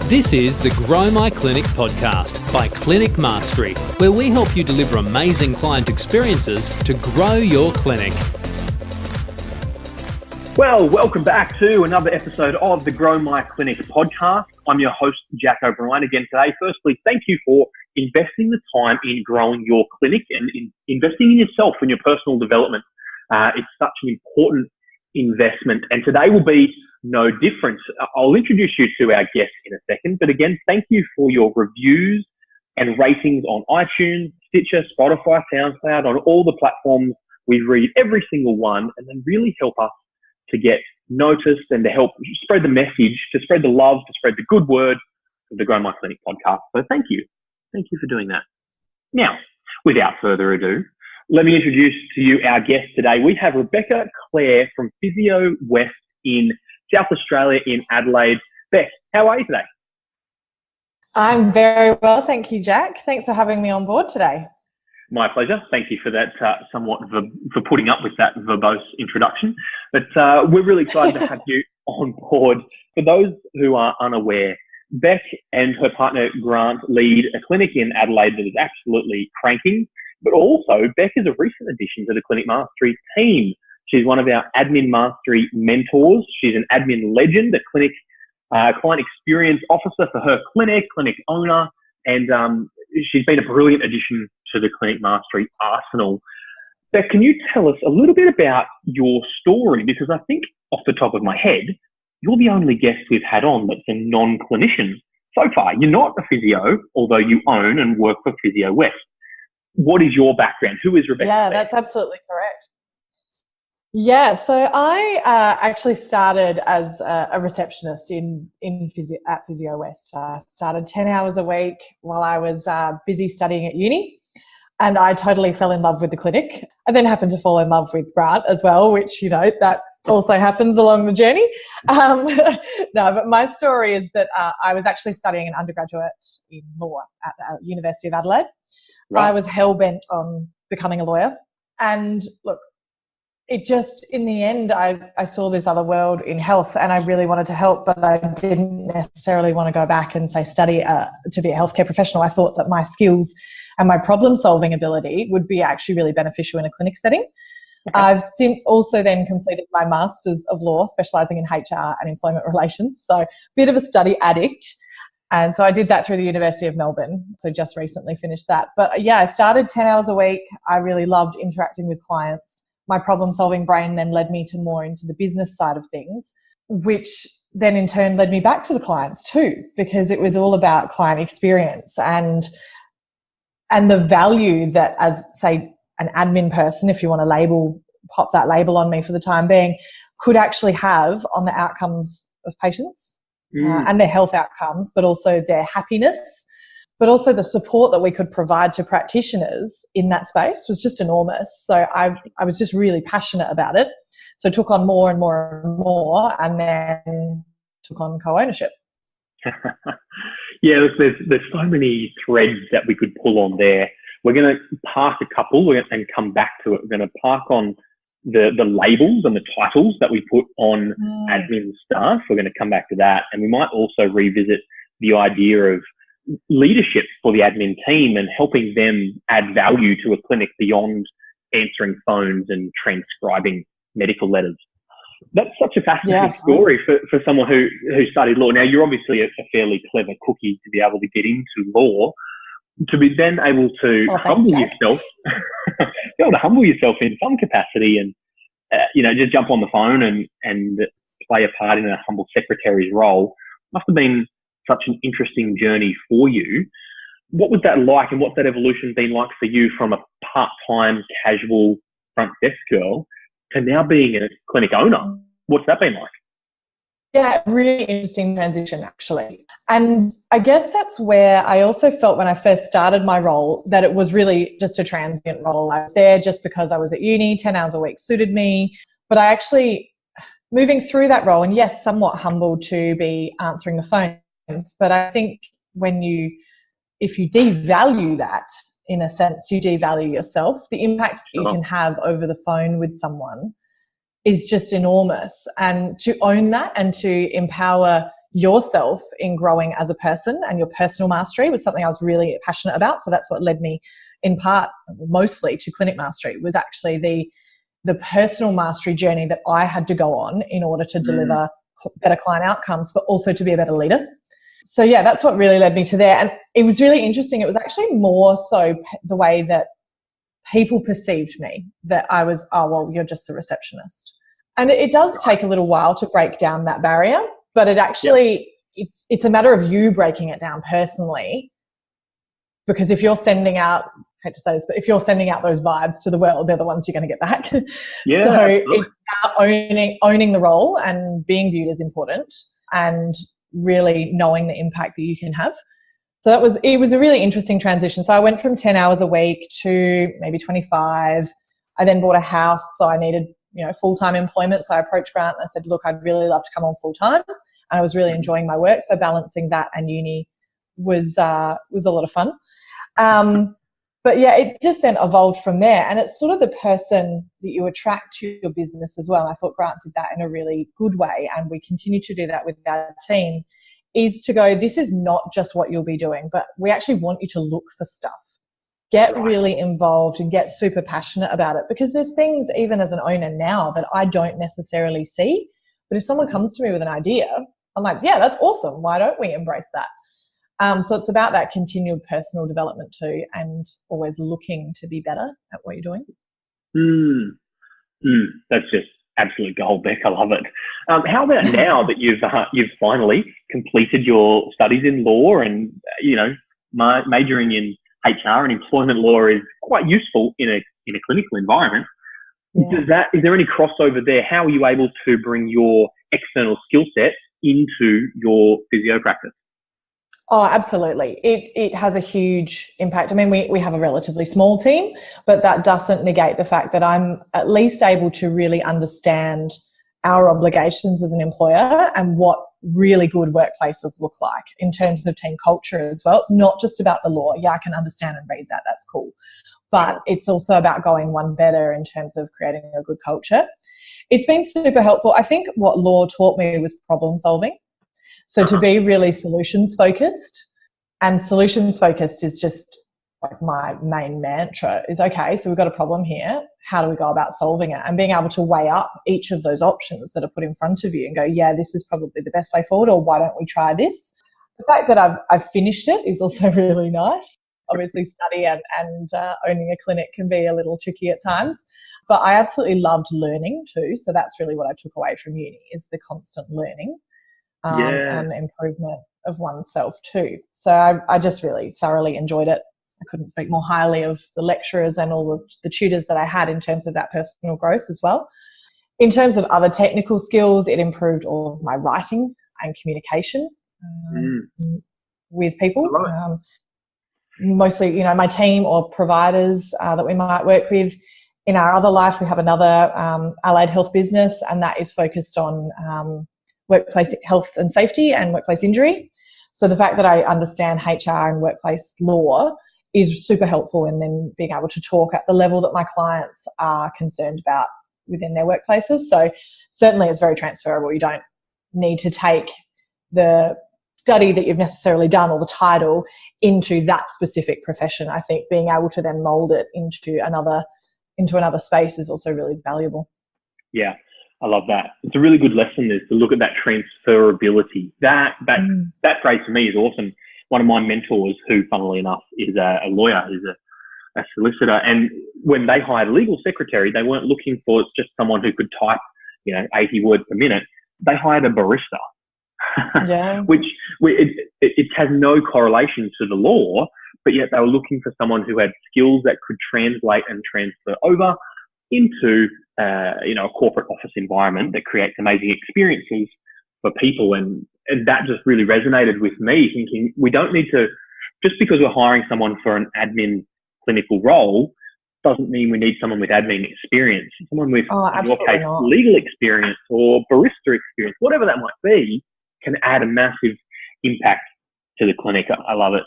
This is the Grow My Clinic podcast by Clinic Mastery, where we help you deliver amazing client experiences to grow your clinic. Well, welcome back to another episode of the Grow My Clinic podcast. I'm your host, Jack O'Brien, again today. Firstly, thank you for investing the time in growing your clinic and in investing in yourself and your personal development. It's such an important investment, and today will be no different. I'll introduce you to our guest in a second, but again, thank you for your reviews and ratings on iTunes, Stitcher, Spotify, SoundCloud, on all the platforms. We read every single one and they really help us to get noticed and to help spread the message, to spread the love, to spread the good word of the Grow My Clinic podcast. So thank you. Thank you for doing that. Now, without further ado, let me introduce to you our guest today. We have Rebecca Clare from PhysioWest in South Australia in Adelaide. Beck, how are you today? I'm very well, thank you, Jack. Thanks for having me on board today. My pleasure. Thank you for that for putting up with that verbose introduction. But we're really excited to have you on board. For those who are unaware, Beck and her partner Grant lead a clinic in Adelaide that is absolutely cranking. But also, Beck is a recent addition to the Clinic Mastery team. She's one of our Admin Mastery mentors. She's an admin legend, a clinic client experience officer for her clinic owner, and she's been a brilliant addition to the Clinic Mastery arsenal. Beck, can you tell us a little bit about your story? Because I think off the top of my head, you're the only guest we've had on that's a non-clinician so far. You're not a physio, although you own and work for PhysioWest. What is your background? Who is Rebecca? Yeah, that's absolutely correct. Yeah, so I actually started as a receptionist at PhysioWest. I started 10 hours a week while I was busy studying at uni, and I totally fell in love with the clinic. I then happened to fall in love with Grant as well, which, you know, that also happens along the journey. No, but my story is that I was actually studying an undergraduate in law at the University of Adelaide. Right. I was hell-bent on becoming a lawyer. And look, it just, in the end, I saw this other world in health and I really wanted to help, but I didn't necessarily want to go back and say study to be a healthcare professional. I thought that my skills and my problem-solving ability would be actually really beneficial in a clinic setting. Okay. I've since also then completed my Masters of Law, specialising in HR and employment relations. So a bit of a study addict. And so I did that through the University of Melbourne. So just recently finished that. But yeah, I started 10 hours a week. I really loved interacting with clients. My problem-solving brain then led me to more into the business side of things, which then in turn led me back to the clients too, because it was all about client experience and the value that, as say, an admin person, if you want to pop that label on me for the time being, could actually have on the outcomes of patients. And their health outcomes, but also their happiness, but also the support that we could provide to practitioners in that space was just enormous. So I was just really passionate about it. So I took on more and more and more, and then took on co-ownership. Yeah, there's so many threads that we could pull on there. We're going to park a couple and come back to it. We're going to park on the labels and the titles that we put on admin staff. We're going to come back to that. And we might also revisit the idea of leadership for the admin team and helping them add value to a clinic beyond answering phones and transcribing medical letters. That's such a fascinating story for someone who studied law. Now, you're obviously a fairly clever cookie to be able to get into law, to be then able to humble yourself, be able to humble yourself in some capacity and, just jump on the phone and play a part in a humble secretary's role must have been such an interesting journey for you. What was that like, and what's that evolution been like for you from a part-time casual front desk girl to now being a clinic owner? What's that been like? Yeah, really interesting transition, actually. And I guess that's where I also felt when I first started my role that it was really just a transient role. I was there just because I was at uni, 10 hours a week suited me. But I actually, moving through that role, and yes, somewhat humbled to be answering the phones, but I think if you devalue that, in a sense, you devalue yourself. The impact that you can have over the phone with someone is just enormous. And to own that and to empower yourself in growing as a person, and your personal mastery was something I was really passionate about. So that's what led me in part, mostly, to Clinic Mastery, was actually the personal mastery journey that I had to go on in order to deliver better client outcomes, but also to be a better leader. So yeah, that's what really led me to there. And it was really interesting. It was actually more so the way that people perceived me, that I was, oh, well, you're just a receptionist. And it does take a little while to break down that barrier, but it actually, it's a matter of you breaking it down personally. Because if you're sending out, I hate to say this, but if you're sending out those vibes to the world, they're the ones you're going to get back. Yeah. So Absolutely. it's about owning the role and being viewed as important, and really knowing the impact that you can have. So it was a really interesting transition. So I went from 10 hours a week to maybe 25. I then bought a house, so I needed, full-time employment. So I approached Grant and I said, look, I'd really love to come on full-time. And I was really enjoying my work. So balancing that and uni was a lot of fun. But yeah, it just then evolved from there. And it's sort of the person that you attract to your business as well. I thought Grant did that in a really good way. And we continue to do that with our team, is to go, this is not just what you'll be doing, but we actually want you to look for stuff. Get really involved and get super passionate about it, because there's things, even as an owner now, that I don't necessarily see. But if someone comes to me with an idea, I'm like, yeah, that's awesome. Why don't we embrace that? So it's about that continued personal development too, and always looking to be better at what you're doing. That's just absolute gold, Beck. I love it. How about now that you've finally completed your studies in law, and majoring in HR and employment law is quite useful in a clinical environment. Yeah. Is there any crossover there? How are you able to bring your external skill set into your physio practice? Oh, absolutely. It has a huge impact. I mean, we have a relatively small team, but that doesn't negate the fact that I'm at least able to really understand our obligations as an employer and what really good workplaces look like in terms of team culture as well. It's not just about the law. Yeah, I can understand and read that. That's cool. But it's also about going one better in terms of creating a good culture. It's been super helpful. I think what law taught me was problem solving. So to be really solutions focused, and solutions focused is just like my main mantra is, okay, so we've got a problem here. How do we go about solving it? And being able to weigh up each of those options that are put in front of you and go, yeah, this is probably the best way forward, or why don't we try this? The fact that I've finished it is also really nice. Obviously study and owning a clinic can be a little tricky at times, but I absolutely loved learning too. So that's really what I took away from uni, is the constant learning. And improvement of oneself too. So I just really thoroughly enjoyed it. I couldn't speak more highly of the lecturers and all the tutors that I had in terms of that personal growth as well. In terms of other technical skills, it improved all of my writing and communication with people. Mostly, my team or providers that we might work with. In our other life, we have another allied health business, and that is focused on workplace health and safety and workplace injury. So the fact that I understand HR and workplace law is super helpful in then being able to talk at the level that my clients are concerned about within their workplaces. So certainly it's very transferable. You don't need to take the study that you've necessarily done or the title into that specific profession. I think being able to then mold it into another space is also really valuable. Yeah. I love that. It's a really good lesson, is to look at that transferability. That phrase for me is awesome. One of my mentors, who funnily enough is a lawyer, is a solicitor, and when they hired a legal secretary, they weren't looking for just someone who could type, 80 words per minute. They hired a barista, which it has no correlation to the law, but yet they were looking for someone who had skills that could translate and transfer over into a corporate office environment that creates amazing experiences for people. And that just really resonated with me, thinking we don't need to, just because we're hiring someone for an admin clinical role, doesn't mean we need someone with admin experience. Someone with, in your case, legal experience or barista experience, whatever that might be, can add a massive impact to the clinic. I love it.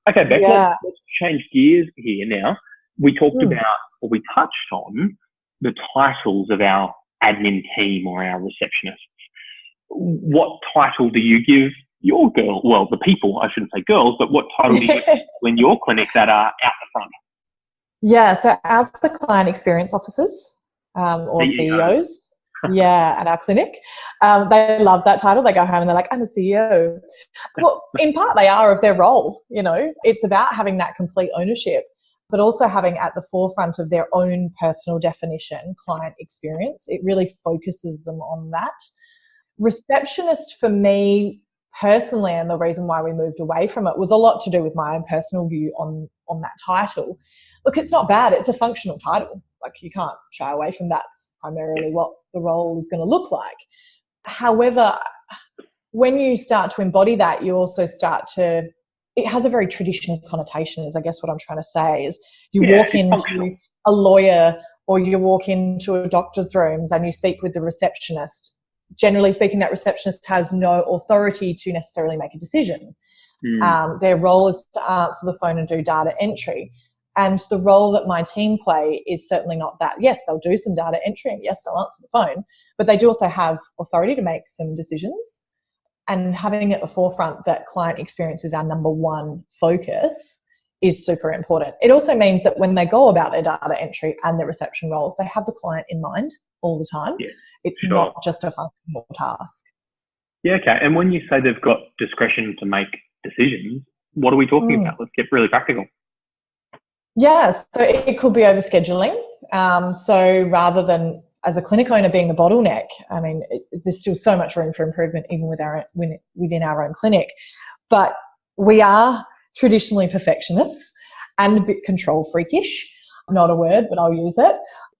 Okay, Beck, let's change gears here now. We talked about, or we touched on, the titles of our admin team or our receptionists. what title do you give your girl? Well, the people, I shouldn't say girls, but what title do you give in your clinic that are out the front? Yeah, so as the client experience officers or CEOs, at our clinic, they love that title. They go home and they're like, I'm a CEO. Well, in part they are of their role, It's about having that complete ownership, but also having at the forefront of their own personal definition, client experience. It really focuses them on that. Receptionist for me personally, and the reason why we moved away from it was a lot to do with my own personal view on that title. Look, it's not bad. It's a functional title. Like, you can't shy away from that. It's primarily what the role is going to look like. However, when you start to embody that, you also start to, it has a very traditional connotation, is I guess what I'm trying to say, is you walk into a lawyer or you walk into a doctor's rooms and you speak with the receptionist. Generally speaking, that receptionist has no authority to necessarily make a decision. Their role is to answer the phone and do data entry. And the role that my team play is certainly not that. Yes, they'll do some data entry and yes, they'll answer the phone, but they do also have authority to make some decisions. And having at the forefront that client experience is our number one focus is super important. It also means that when they go about their data entry and their reception roles, they have the client in mind all the time. Yeah, it's not just a functional task. Yeah, okay. And when you say they've got discretion to make decisions, what are we talking about? Let's get really practical. Yeah, so it could be overscheduling. So rather than, as a clinic owner, being the bottleneck, I mean, there's still so much room for improvement even within our own clinic. But we are traditionally perfectionists and a bit control freakish. Not a word, but I'll use it.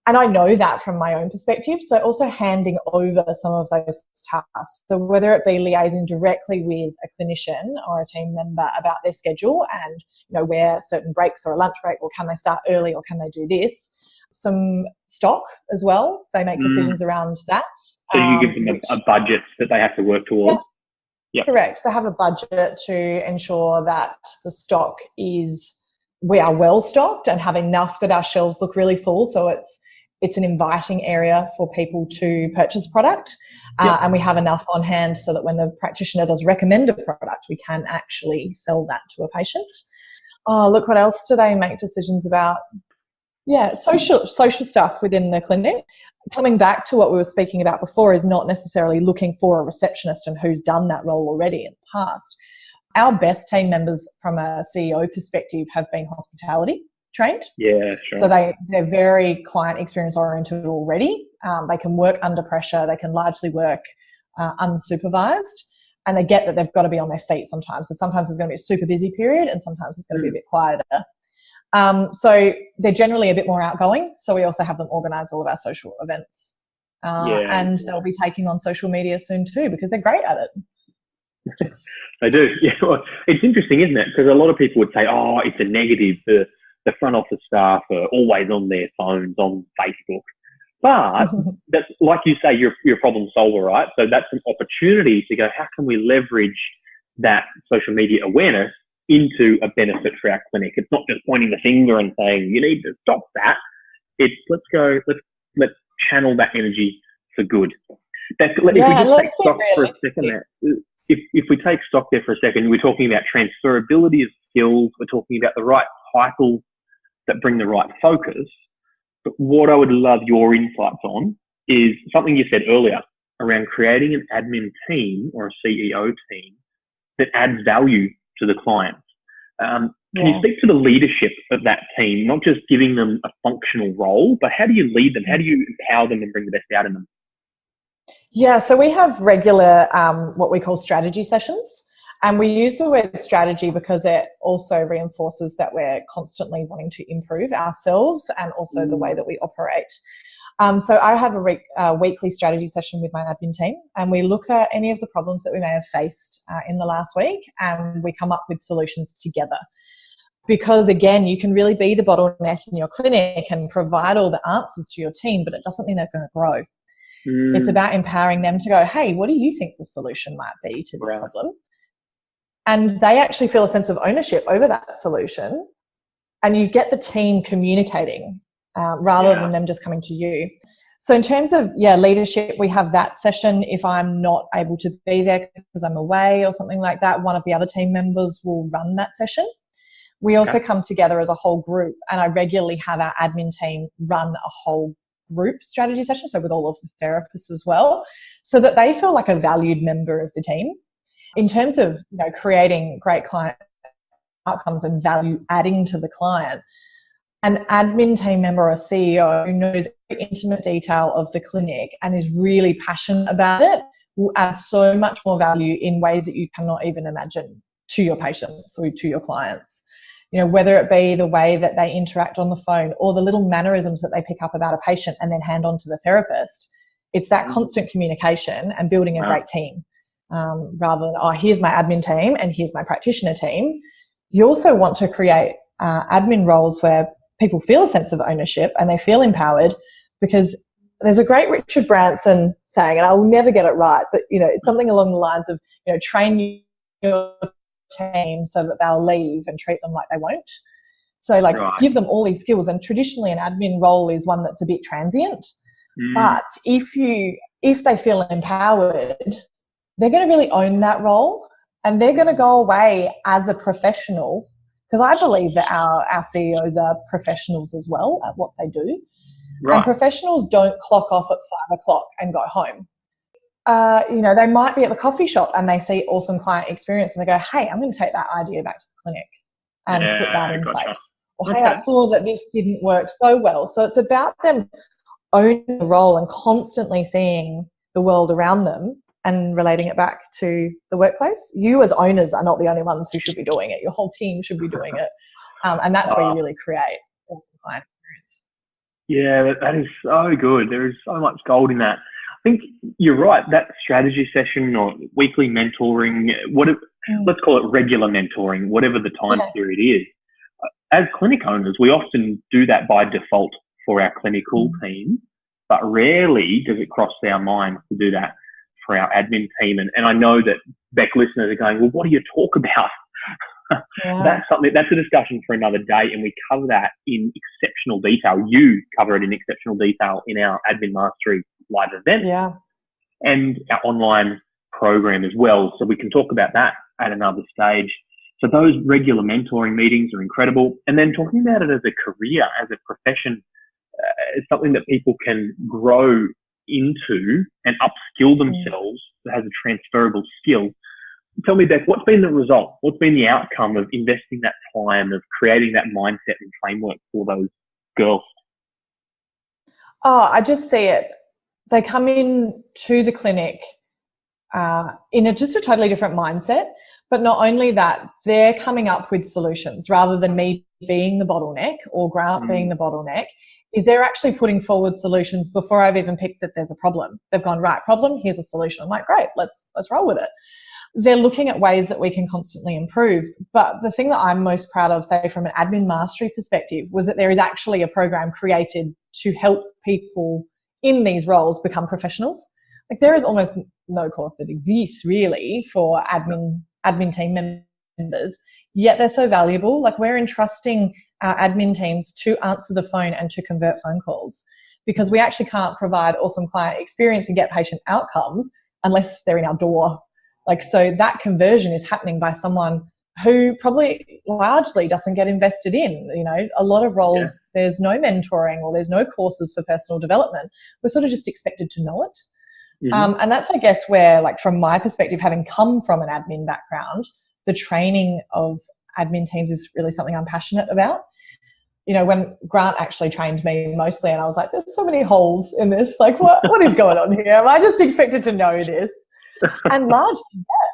And I know that from my own perspective. So also handing over some of those tasks. So whether it be liaising directly with a clinician or a team member about their schedule and, where certain breaks or a lunch break, or can they start early or can they do this? Some stock as well. They make decisions around that. So you give them a budget that they have to work towards? Yeah, correct. They have a budget to ensure that the stock we are well stocked and have enough that our shelves look really full. So it's an inviting area for people to purchase product. And we have enough on hand so that when the practitioner does recommend a product, we can actually sell that to a patient. Oh, look, what else do they make decisions about? Yeah, social stuff within the clinic. Coming back to what we were speaking about before, is not necessarily looking for a receptionist and who's done that role already in the past. Our best team members from a CEO perspective have been hospitality trained. Yeah, sure. So they're very client experience oriented already. They can work under pressure. They can largely work unsupervised, and they get that they've got to be on their feet sometimes. So sometimes there's going to be a super busy period and sometimes it's going to be a bit quieter. So they're generally a bit more outgoing. So we also have them organise all of our social events. And they'll be taking on social media soon too, because they're great at it. They do. Yeah, well, it's interesting, isn't it? Because a lot of people would say, oh, it's a negative. The front office staff are always on their phones, on Facebook. But that's, like you say, you're a problem solver, right? So that's an opportunity to go, how can we leverage that social media awareness into a benefit for our clinic? It's not just pointing the finger and saying, you need to stop that. It's let's channel that energy for good. If we just take stock for a second there, if we take stock there for a second, we're talking about transferability of skills, we're talking about the right titles that bring the right focus. But what I would love your insights on is something you said earlier around creating an admin team or a CEO team that adds value to the clients. Can you speak to the leadership of that team, not just giving them a functional role, but how do you lead them? How do you empower them and bring the best out in them? Yeah, so we have regular what we call strategy sessions. And we use the word strategy because it also reinforces that we're constantly wanting to improve ourselves and also the way that we operate. So I have a weekly strategy session with my admin team, and we look at any of the problems that we may have faced in the last week, and we come up with solutions together. Because again, you can really be the bottleneck in your clinic and provide all the answers to your team, but it doesn't mean they're going to grow. It's about empowering them to go, hey, what do you think the solution might be to this problem? And they actually feel a sense of ownership over that solution. And you get the team communicating rather than them just coming to you. So in terms of, leadership, we have that session. If I'm not able to be there because I'm away or something like that, one of the other team members will run that session. We also come together as a whole group, and I regularly have our admin team run a whole group strategy session, so with all of the therapists as well, so that they feel like a valued member of the team. In terms of creating great client outcomes and value adding to the client, an admin team member or a CEO who knows every intimate detail of the clinic and is really passionate about it will add so much more value in ways that you cannot even imagine to your patients or to your clients. Whether it be the way that they interact on the phone or the little mannerisms that they pick up about a patient and then hand on to the therapist. It's that constant communication and building a great team, rather than, here's my admin team and here's my practitioner team. You also want to create admin roles where people feel a sense of ownership and they feel empowered, because there's a great Richard Branson saying, and I'll never get it right, but it's something along the lines of, train your team so that they'll leave and treat them like they won't. So give them all these skills, and traditionally an admin role is one that's a bit transient. But if they feel empowered, they're going to really own that role, and they're going to go away as a professional, because I believe that our CEOs are professionals as well at what they do. And professionals don't clock off at 5 o'clock and go home. They might be at the coffee shop and they see awesome client experience and they go, hey, I'm going to take that idea back to the clinic and put that in place. Or, hey, I saw that this didn't work so well. So it's about them owning the role and constantly seeing the world around them and relating it back to the workplace. You as owners are not the only ones who should be doing it. Your whole team should be doing it. And that's where you really create awesome client experience. Yeah, that is so good. There is so much gold in that. I think you're right. That strategy session or weekly mentoring, let's call it regular mentoring, whatever the time period is. As clinic owners, we often do that by default for our clinical team, but rarely does it cross our minds to do that for our admin team. And I know that Beck listeners are going, well, what do you talk about? That's a discussion for another day, and we cover that in exceptional detail. You cover it in exceptional detail in our Admin Mastery live event and our online program as well. So we can talk about that at another stage. So those regular mentoring meetings are incredible. And then talking about it as a career, as a profession, is something that people can grow into and upskill themselves that has a transferable skill. Tell me, Beck, what's been the result? What's been the outcome of investing that time, of creating that mindset and framework for those girls? I just see it. They come in to the clinic in just a totally different mindset. But not only that, they're coming up with solutions rather than me being the bottleneck or Grant being the bottleneck. Is they're actually putting forward solutions before I've even picked that there's a problem. They've gone, right, problem, here's a solution. I'm like, great, let's roll with it. They're looking at ways that we can constantly improve. But the thing that I'm most proud of, say, from an admin mastery perspective, was that there is actually a program created to help people in these roles become professionals. Like, there is almost no course that exists really for admin team members, yet they're so valuable. Like, we're entrusting our admin teams to answer the phone and to convert phone calls, because we actually can't provide awesome client experience and get patient outcomes unless they're in our door. Like, so that conversion is happening by someone who probably largely doesn't get invested in. A lot of roles, there's no mentoring or there's no courses for personal development. We're sort of just expected to know it. And that's, I guess, where, like, from my perspective, having come from an admin background, the training of admin teams is really something I'm passionate about. When Grant actually trained me mostly, and I was like, there's so many holes in this. Like, what is going on here? Am I just expected to know this? And largely,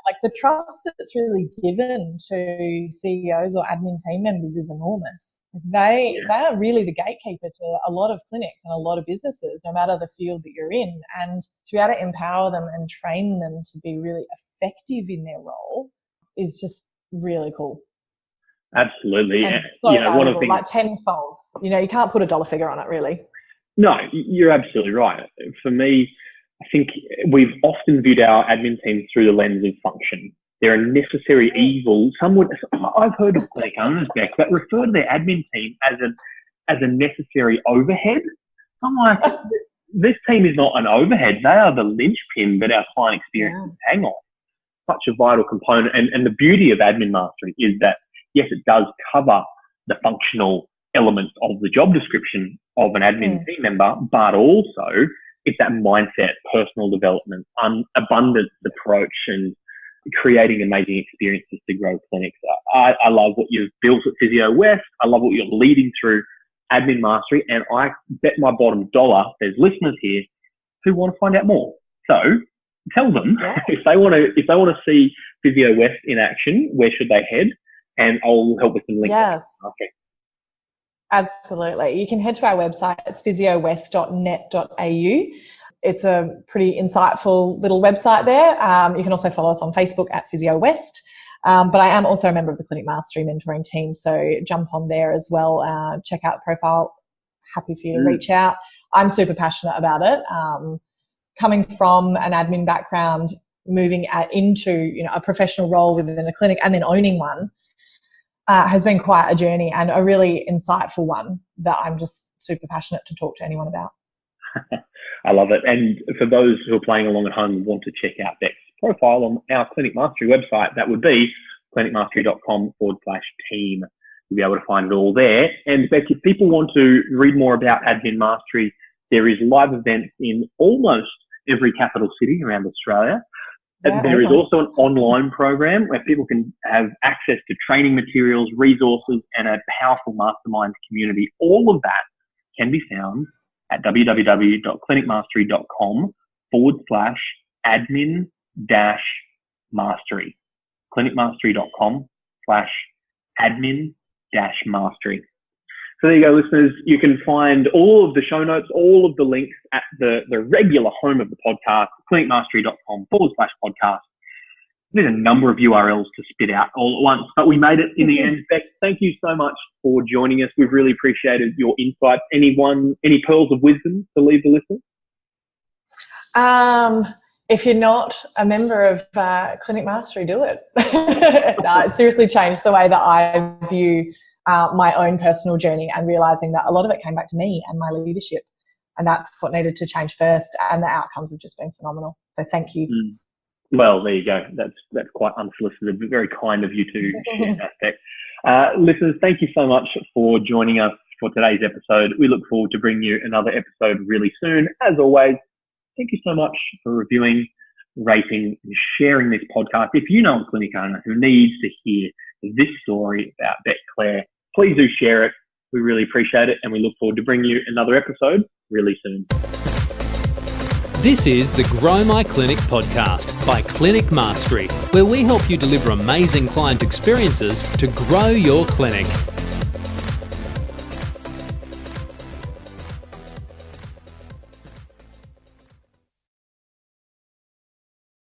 like, the trust that's really given to CEOs or admin team members is enormous. They are really the gatekeeper to a lot of clinics and a lot of businesses, no matter the field that you're in. And to be able to empower them and train them to be really effective in their role is just really cool. Absolutely. And so one of the things, like, tenfold. You can't put a dollar figure on it, really. No, you're absolutely right. For me, I think we've often viewed our admin teams through the lens of function. They're a necessary evil. I've heard of clinic owners, Beck, that refer to their admin team as a necessary overhead. I'm like, this team is not an overhead. They are the linchpin that our client experiences hang on. Such a vital component. And the beauty of Admin Mastery is that, yes, it does cover the functional elements of the job description of an admin team member, but also it's that mindset, personal development, abundance approach, and creating amazing experiences to grow clinics. I love what you've built at PhysioWest. I love what you're leading through Admin Mastery, and I bet my bottom dollar there's listeners here who want to find out more. So tell them if they want to see PhysioWest in action, where should they head? And I'll help with some links. Yes. Okay. Absolutely. You can head to our website. It's physiowest.net.au. It's a pretty insightful little website there. You can also follow us on Facebook at PhysioWest. But I am also a member of the Clinic Mastery mentoring team, so jump on there as well. Check out the profile. Happy for you to reach out. I'm super passionate about it. Coming from an admin background, moving into a professional role within a clinic and then owning one has been quite a journey, and a really insightful one that I'm just super passionate to talk to anyone about. I love it. And for those who are playing along at home and want to check out Beck's profile on our Clinic Mastery website, that would be clinicmastery.com/team. You'll be able to find it all there. And Beck, if people want to read more about Admin Mastery, there is live events in almost every capital city around Australia. Yeah, there is also an online program where people can have access to training materials, resources, and a powerful mastermind community. All of that can be found at www.clinicmastery.com/admin-mastery. clinicmastery.com/admin-mastery. So there you go, listeners. You can find all of the show notes, all of the links at the regular home of the podcast, clinicmastery.com/podcast. There's a number of URLs to spit out all at once, but we made it in the end. Beck, thank you so much for joining us. We've really appreciated your insights. Any pearls of wisdom to leave the listeners? If you're not a member of Clinic Mastery, do it. No, it seriously changed the way that I view my own personal journey, and realising that a lot of it came back to me and my leadership, and that's what needed to change first, and the outcomes have just been phenomenal. So thank you. Well, there you go. That's quite unsolicited, but very kind of you to share that, Beck. Listeners, thank you so much for joining us for today's episode. We look forward to bringing you another episode really soon. As always, thank you so much for reviewing, rating, and sharing this podcast. If you know a clinic owner who needs to hear this story about Beck Clare, please do share it. We really appreciate it, and we look forward to bringing you another episode really soon. This is the Grow My Clinic podcast by Clinic Mastery, where we help you deliver amazing client experiences to grow your clinic.